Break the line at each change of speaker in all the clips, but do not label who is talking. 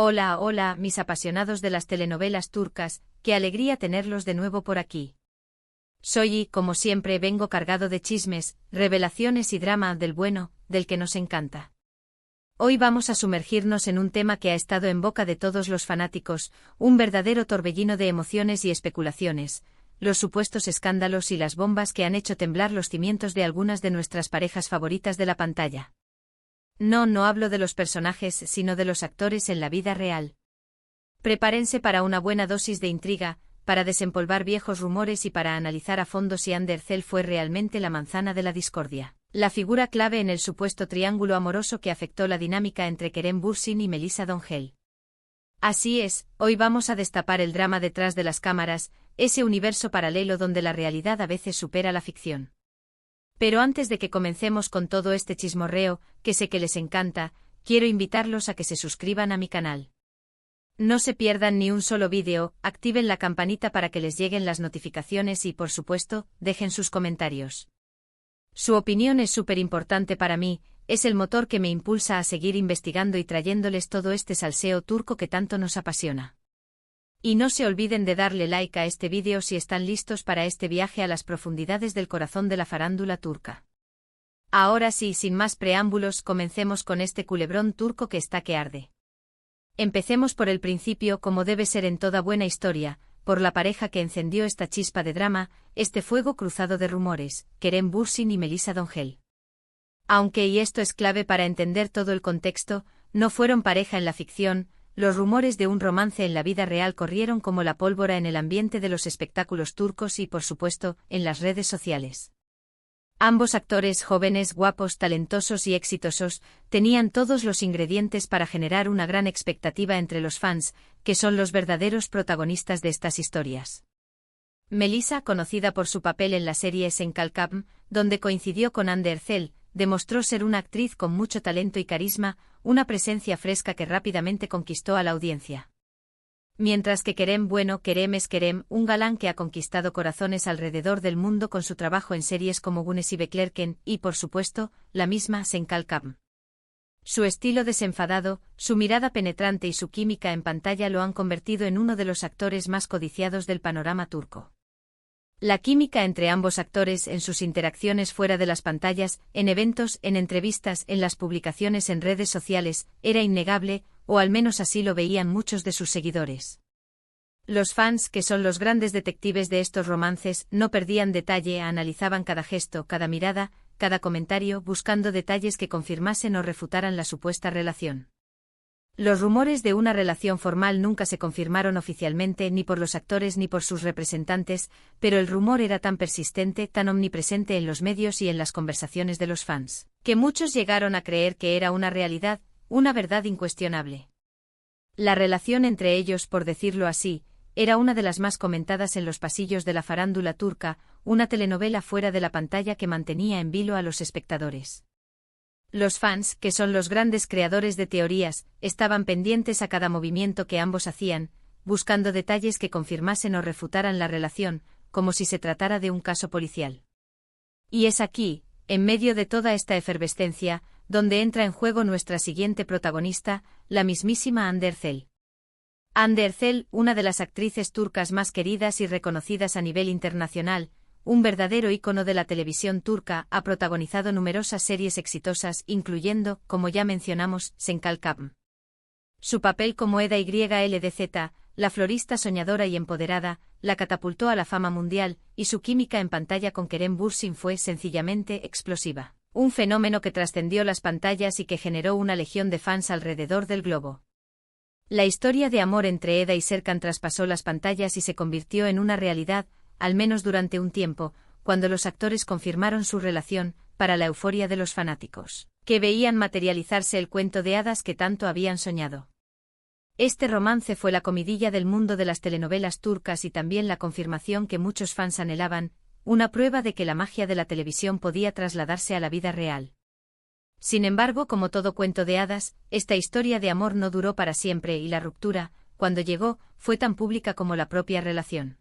Hola, hola, mis apasionados de las telenovelas turcas, qué alegría tenerlos de nuevo por aquí. Soy y, como siempre, vengo cargado de chismes, revelaciones y drama del bueno, del que nos encanta. Hoy vamos a sumergirnos en un tema que ha estado en boca de todos los fanáticos, un verdadero torbellino de emociones y especulaciones, los supuestos escándalos y las bombas que han hecho temblar los cimientos de algunas de nuestras parejas favoritas de la pantalla. No hablo de los personajes, sino de los actores en la vida real. Prepárense para una buena dosis de intriga, para desempolvar viejos rumores y para analizar a fondo si Hande Erçel fue realmente la manzana de la discordia, la figura clave en el supuesto triángulo amoroso que afectó la dinámica entre Kerem Bürsin y Melisa Dongel. Así es, hoy vamos a destapar el drama detrás de las cámaras, ese universo paralelo donde la realidad a veces supera la ficción. Pero antes de que comencemos con todo este chismorreo, que sé que les encanta, quiero invitarlos a que se suscriban a mi canal. No se pierdan ni un solo vídeo, activen la campanita para que les lleguen las notificaciones y, por supuesto, dejen sus comentarios. Su opinión es súper importante para mí, es el motor que me impulsa a seguir investigando y trayéndoles todo este salseo turco que tanto nos apasiona. Y no se olviden de darle like a este vídeo si están listos para este viaje a las profundidades del corazón de la farándula turca. Ahora sí, sin más preámbulos, comencemos con este culebrón turco que está que arde. Empecemos por el principio, como debe ser en toda buena historia, por la pareja que encendió esta chispa de drama, este fuego cruzado de rumores, Kerem Bürsin y Melisa Dongel. Aunque, y esto es clave para entender todo el contexto, no fueron pareja en la ficción, los rumores de un romance en la vida real corrieron como la pólvora en el ambiente de los espectáculos turcos y, por supuesto, en las redes sociales. Ambos actores jóvenes, guapos, talentosos y exitosos, tenían todos los ingredientes para generar una gran expectativa entre los fans, que son los verdaderos protagonistas de estas historias. Melisa, conocida por su papel en la serie Sen Kalkam, donde coincidió con Hande Erçel, demostró ser una actriz con mucho talento y carisma, una presencia fresca que rápidamente conquistó a la audiencia. Mientras que Kerem es Kerem, un galán que ha conquistado corazones alrededor del mundo con su trabajo en series como Güneş ve Beklerken y, por supuesto, la misma Sen Kalkam. Su estilo desenfadado, su mirada penetrante y su química en pantalla lo han convertido en uno de los actores más codiciados del panorama turco. La química entre ambos actores en sus interacciones fuera de las pantallas, en eventos, en entrevistas, en las publicaciones en redes sociales, era innegable, o al menos así lo veían muchos de sus seguidores. Los fans, que son los grandes detectives de estos romances, no perdían detalle, analizaban cada gesto, cada mirada, cada comentario, buscando detalles que confirmasen o refutaran la supuesta relación. Los rumores de una relación formal nunca se confirmaron oficialmente ni por los actores ni por sus representantes, pero el rumor era tan persistente, tan omnipresente en los medios y en las conversaciones de los fans, que muchos llegaron a creer que era una realidad, una verdad incuestionable. La relación entre ellos, por decirlo así, era una de las más comentadas en los pasillos de la farándula turca, una telenovela fuera de la pantalla que mantenía en vilo a los espectadores. Los fans, que son los grandes creadores de teorías, estaban pendientes a cada movimiento que ambos hacían, buscando detalles que confirmasen o refutaran la relación, como si se tratara de un caso policial. Y es aquí, en medio de toda esta efervescencia, donde entra en juego nuestra siguiente protagonista, la mismísima Hande Erçel. Hande Erçel, una de las actrices turcas más queridas y reconocidas a nivel internacional, un verdadero ícono de la televisión turca, ha protagonizado numerosas series exitosas, incluyendo, como ya mencionamos, Sen Kalkam. Su papel como Eda YLDZ, la florista soñadora y empoderada, la catapultó a la fama mundial, y su química en pantalla con Kerem Bürsin fue sencillamente explosiva. Un fenómeno que trascendió las pantallas y que generó una legión de fans alrededor del globo. La historia de amor entre Eda y Serkan traspasó las pantallas y se convirtió en una realidad, al menos durante un tiempo, cuando los actores confirmaron su relación, para la euforia de los fanáticos, que veían materializarse el cuento de hadas que tanto habían soñado. Este romance fue la comidilla del mundo de las telenovelas turcas y también la confirmación que muchos fans anhelaban, una prueba de que la magia de la televisión podía trasladarse a la vida real. Sin embargo, como todo cuento de hadas, esta historia de amor no duró para siempre y la ruptura, cuando llegó, fue tan pública como la propia relación.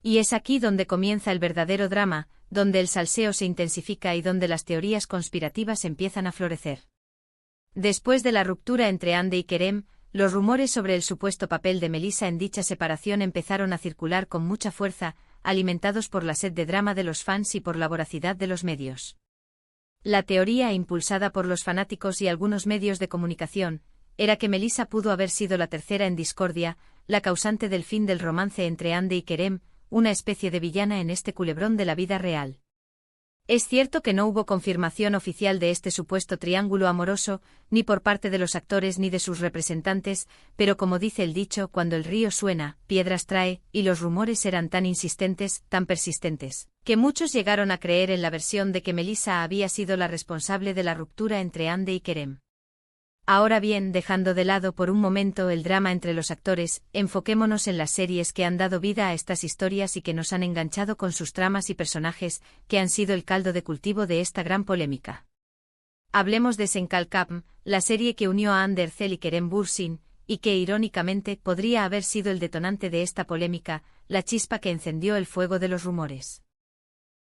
Y es aquí donde comienza el verdadero drama, donde el salseo se intensifica y donde las teorías conspirativas empiezan a florecer. Después de la ruptura entre Hande y Kerem, los rumores sobre el supuesto papel de Melissa en dicha separación empezaron a circular con mucha fuerza, alimentados por la sed de drama de los fans y por la voracidad de los medios. La teoría, impulsada por los fanáticos y algunos medios de comunicación, era que Melissa pudo haber sido la tercera en discordia, la causante del fin del romance entre Andy y Kerem, una especie de villana en este culebrón de la vida real. Es cierto que no hubo confirmación oficial de este supuesto triángulo amoroso, ni por parte de los actores ni de sus representantes, pero como dice el dicho, cuando el río suena, piedras trae, y los rumores eran tan insistentes, tan persistentes, que muchos llegaron a creer en la versión de que Melissa había sido la responsable de la ruptura entre Andy y Kerem. Ahora bien, dejando de lado por un momento el drama entre los actores, enfoquémonos en las series que han dado vida a estas historias y que nos han enganchado con sus tramas y personajes, que han sido el caldo de cultivo de esta gran polémica. Hablemos de Senkalkam, la serie que unió a Ander Zel y Kerem Bürsin, y que irónicamente podría haber sido el detonante de esta polémica, la chispa que encendió el fuego de los rumores.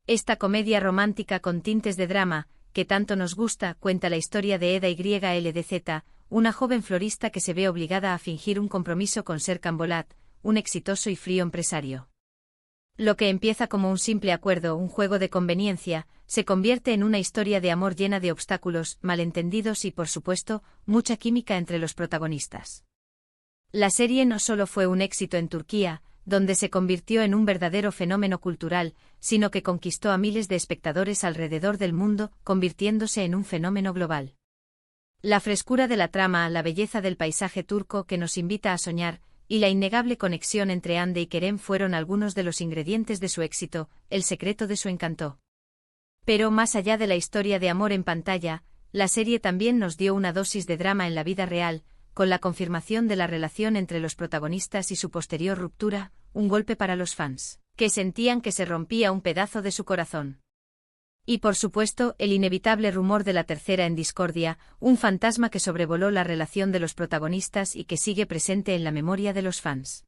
Esta comedia romántica con tintes de drama, que tanto nos gusta, cuenta la historia de Eda YLDZ, una joven florista que se ve obligada a fingir un compromiso con Serkan Bolat, un exitoso y frío empresario. Lo que empieza como un simple acuerdo, un juego de conveniencia, se convierte en una historia de amor llena de obstáculos, malentendidos y, por supuesto, mucha química entre los protagonistas. La serie no solo fue un éxito en Turquía, donde se convirtió en un verdadero fenómeno cultural, sino que conquistó a miles de espectadores alrededor del mundo, convirtiéndose en un fenómeno global. La frescura de la trama, la belleza del paisaje turco que nos invita a soñar, y la innegable conexión entre Hande y Kerem fueron algunos de los ingredientes de su éxito, el secreto de su encanto. Pero más allá de la historia de amor en pantalla, la serie también nos dio una dosis de drama en la vida real, con la confirmación de la relación entre los protagonistas y su posterior ruptura, un golpe para los fans, que sentían que se rompía un pedazo de su corazón. Y por supuesto, el inevitable rumor de la tercera en discordia, un fantasma que sobrevoló la relación de los protagonistas y que sigue presente en la memoria de los fans.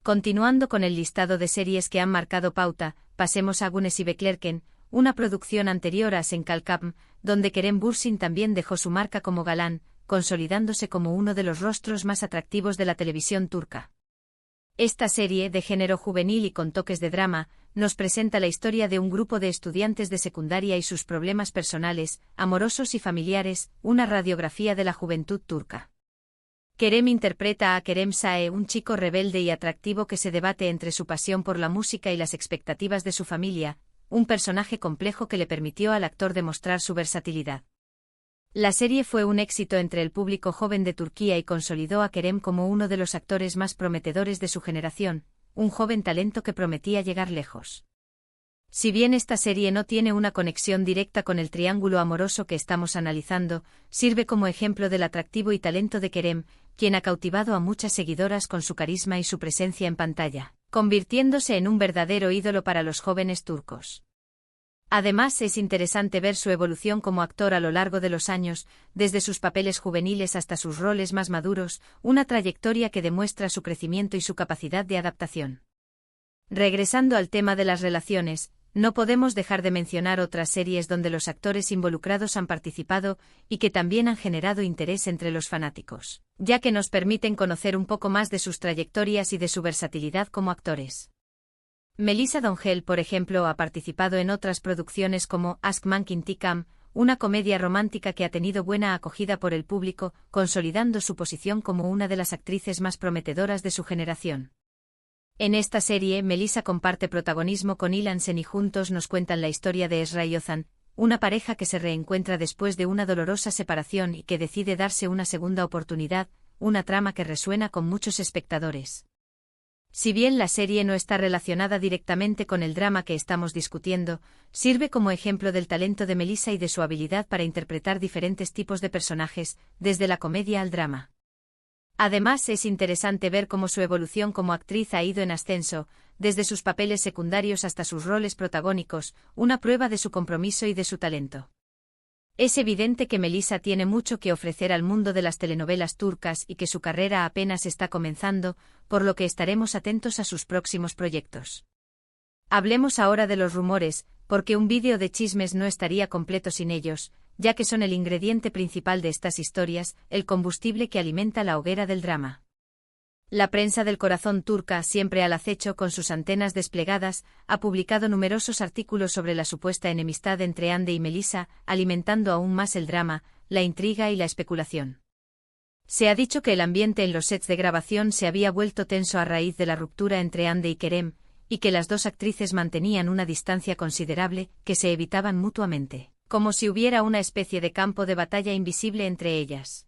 Continuando con el listado de series que han marcado pauta, pasemos a Gunes y Beklerken, una producción anterior a Senkalkam, donde Kerem Bürsin también dejó su marca como galán, consolidándose como uno de los rostros más atractivos de la televisión turca. Esta serie, de género juvenil y con toques de drama, nos presenta la historia de un grupo de estudiantes de secundaria y sus problemas personales, amorosos y familiares, una radiografía de la juventud turca. Kerem interpreta a Kerem Sae, un chico rebelde y atractivo que se debate entre su pasión por la música y las expectativas de su familia, un personaje complejo que le permitió al actor demostrar su versatilidad. La serie fue un éxito entre el público joven de Turquía y consolidó a Kerem como uno de los actores más prometedores de su generación, un joven talento que prometía llegar lejos. Si bien esta serie no tiene una conexión directa con el triángulo amoroso que estamos analizando, sirve como ejemplo del atractivo y talento de Kerem, quien ha cautivado a muchas seguidoras con su carisma y su presencia en pantalla, convirtiéndose en un verdadero ídolo para los jóvenes turcos. Además, es interesante ver su evolución como actor a lo largo de los años, desde sus papeles juveniles hasta sus roles más maduros, una trayectoria que demuestra su crecimiento y su capacidad de adaptación. Regresando al tema de las relaciones, no podemos dejar de mencionar otras series donde los actores involucrados han participado y que también han generado interés entre los fanáticos, ya que nos permiten conocer un poco más de sus trayectorias y de su versatilidad como actores. Melissa Dongel, por ejemplo, ha participado en otras producciones como Ask Mank Intikam, una comedia romántica que ha tenido buena acogida por el público, consolidando su posición como una de las actrices más prometedoras de su generación. En esta serie, Melissa comparte protagonismo con Ilan Sen y juntos nos cuentan la historia de Esra y Ozan, una pareja que se reencuentra después de una dolorosa separación y que decide darse una segunda oportunidad, una trama que resuena con muchos espectadores. Si bien la serie no está relacionada directamente con el drama que estamos discutiendo, sirve como ejemplo del talento de Melissa y de su habilidad para interpretar diferentes tipos de personajes, desde la comedia al drama. Además, es interesante ver cómo su evolución como actriz ha ido en ascenso, desde sus papeles secundarios hasta sus roles protagónicos, una prueba de su compromiso y de su talento. Es evidente que Melissa tiene mucho que ofrecer al mundo de las telenovelas turcas y que su carrera apenas está comenzando, por lo que estaremos atentos a sus próximos proyectos. Hablemos ahora de los rumores, porque un vídeo de chismes no estaría completo sin ellos. ya que son el ingrediente principal de estas historias, el combustible que alimenta la hoguera del drama. La prensa del corazón turca, siempre al acecho con sus antenas desplegadas, ha publicado numerosos artículos sobre la supuesta enemistad entre Hande y Melisa, alimentando aún más el drama, la intriga y la especulación. Se ha dicho que el ambiente en los sets de grabación se había vuelto tenso a raíz de la ruptura entre Hande y Kerem, y que las dos actrices mantenían una distancia considerable, que se evitaban mutuamente, como si hubiera una especie de campo de batalla invisible entre ellas.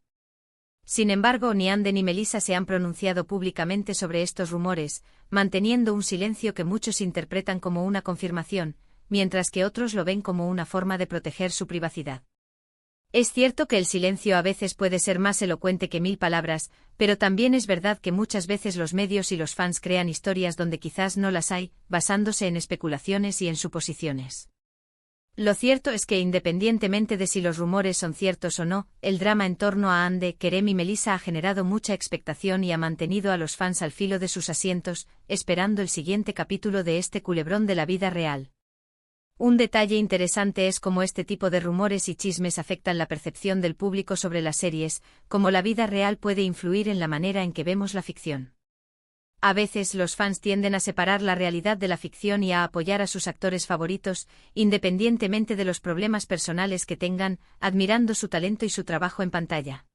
Sin embargo, ni Hande ni Melisa se han pronunciado públicamente sobre estos rumores, manteniendo un silencio que muchos interpretan como una confirmación, mientras que otros lo ven como una forma de proteger su privacidad. Es cierto que el silencio a veces puede ser más elocuente que 1000 palabras, pero también es verdad que muchas veces los medios y los fans crean historias donde quizás no las hay, basándose en especulaciones y en suposiciones. Lo cierto es que independientemente de si los rumores son ciertos o no, el drama en torno a Hande, Kerem y Melisa ha generado mucha expectación y ha mantenido a los fans al filo de sus asientos, esperando el siguiente capítulo de este culebrón de la vida real. Un detalle interesante es cómo este tipo de rumores y chismes afectan la percepción del público sobre las series, cómo la vida real puede influir en la manera en que vemos la ficción. A veces los fans tienden a separar la realidad de la ficción y a apoyar a sus actores favoritos, independientemente de los problemas personales que tengan, admirando su talento y su trabajo en pantalla.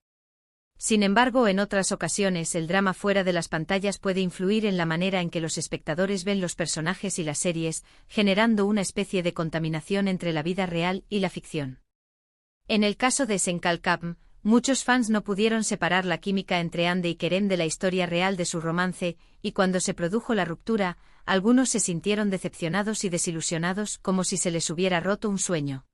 Sin embargo, en otras ocasiones el drama fuera de las pantallas puede influir en la manera en que los espectadores ven los personajes y las series, generando una especie de contaminación entre la vida real y la ficción. En el caso de Senkalkapm, muchos fans no pudieron separar la química entre Hande y Kerem de la historia real de su romance, y cuando se produjo la ruptura, algunos se sintieron decepcionados y desilusionados como si se les hubiera roto un sueño.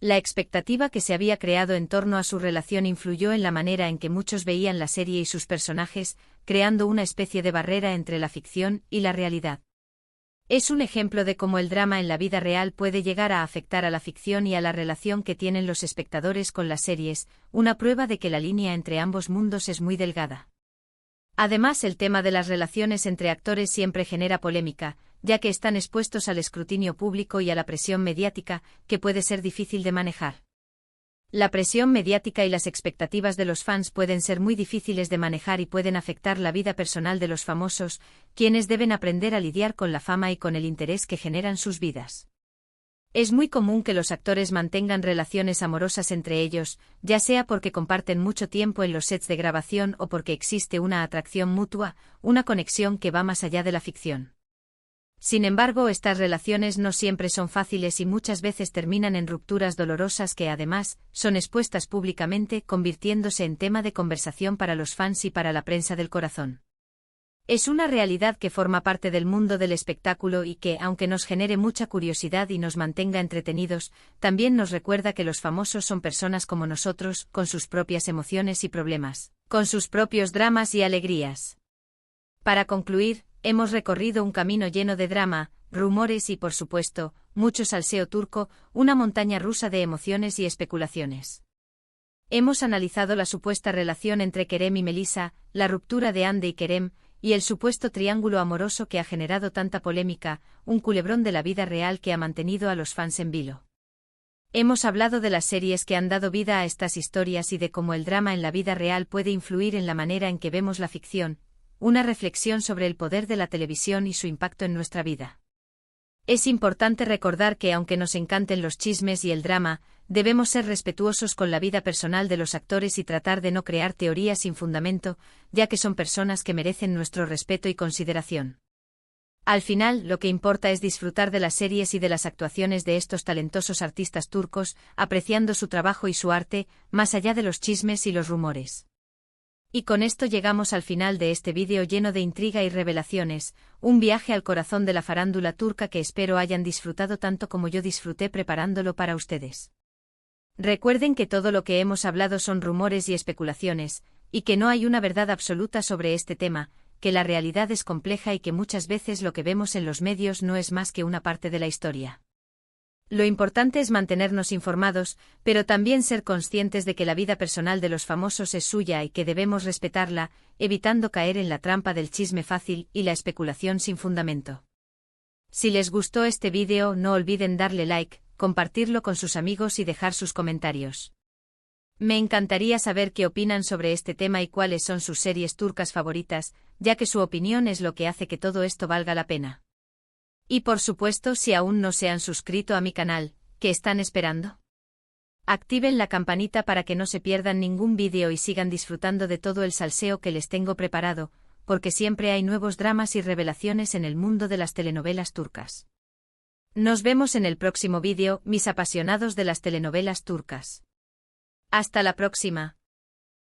La expectativa que se había creado en torno a su relación influyó en la manera en que muchos veían la serie y sus personajes, creando una especie de barrera entre la ficción y la realidad. Es un ejemplo de cómo el drama en la vida real puede llegar a afectar a la ficción y a la relación que tienen los espectadores con las series, una prueba de que la línea entre ambos mundos es muy delgada. Además, el tema de las relaciones entre actores siempre genera polémica, ya que están expuestos al escrutinio público y a la presión mediática, que puede ser difícil de manejar. La presión mediática y las expectativas de los fans pueden ser muy difíciles de manejar y pueden afectar la vida personal de los famosos, quienes deben aprender a lidiar con la fama y con el interés que generan sus vidas. Es muy común que los actores mantengan relaciones amorosas entre ellos, ya sea porque comparten mucho tiempo en los sets de grabación o porque existe una atracción mutua, una conexión que va más allá de la ficción. Sin embargo, estas relaciones no siempre son fáciles y muchas veces terminan en rupturas dolorosas que además son expuestas públicamente, convirtiéndose en tema de conversación para los fans y para la prensa del corazón. Es una realidad que forma parte del mundo del espectáculo y que, aunque nos genere mucha curiosidad y nos mantenga entretenidos, también nos recuerda que los famosos son personas como nosotros, con sus propias emociones y problemas, con sus propios dramas y alegrías. Para concluir, hemos recorrido un camino lleno de drama, rumores y, por supuesto, mucho salseo turco, una montaña rusa de emociones y especulaciones. Hemos analizado la supuesta relación entre Kerem y Melisa, la ruptura de Hande y Kerem, y el supuesto triángulo amoroso que ha generado tanta polémica, un culebrón de la vida real que ha mantenido a los fans en vilo. Hemos hablado de las series que han dado vida a estas historias y de cómo el drama en la vida real puede influir en la manera en que vemos la ficción, una reflexión sobre el poder de la televisión y su impacto en nuestra vida. Es importante recordar que aunque nos encanten los chismes y el drama, debemos ser respetuosos con la vida personal de los actores y tratar de no crear teorías sin fundamento, ya que son personas que merecen nuestro respeto y consideración. Al final, lo que importa es disfrutar de las series y de las actuaciones de estos talentosos artistas turcos, apreciando su trabajo y su arte, más allá de los chismes y los rumores. Y con esto llegamos al final de este vídeo lleno de intriga y revelaciones, un viaje al corazón de la farándula turca que espero hayan disfrutado tanto como yo disfruté preparándolo para ustedes. Recuerden que todo lo que hemos hablado son rumores y especulaciones, y que no hay una verdad absoluta sobre este tema, que la realidad es compleja y que muchas veces lo que vemos en los medios no es más que una parte de la historia. Lo importante es mantenernos informados, pero también ser conscientes de que la vida personal de los famosos es suya y que debemos respetarla, evitando caer en la trampa del chisme fácil y la especulación sin fundamento. Si les gustó este vídeo, no olviden darle like, compartirlo con sus amigos y dejar sus comentarios. Me encantaría saber qué opinan sobre este tema y cuáles son sus series turcas favoritas, ya que su opinión es lo que hace que todo esto valga la pena. Y por supuesto, si aún no se han suscrito a mi canal, ¿qué están esperando? Activen la campanita para que no se pierdan ningún vídeo y sigan disfrutando de todo el salseo que les tengo preparado, porque siempre hay nuevos dramas y revelaciones en el mundo de las telenovelas turcas. Nos vemos en el próximo vídeo, mis apasionados de las telenovelas turcas. Hasta la próxima.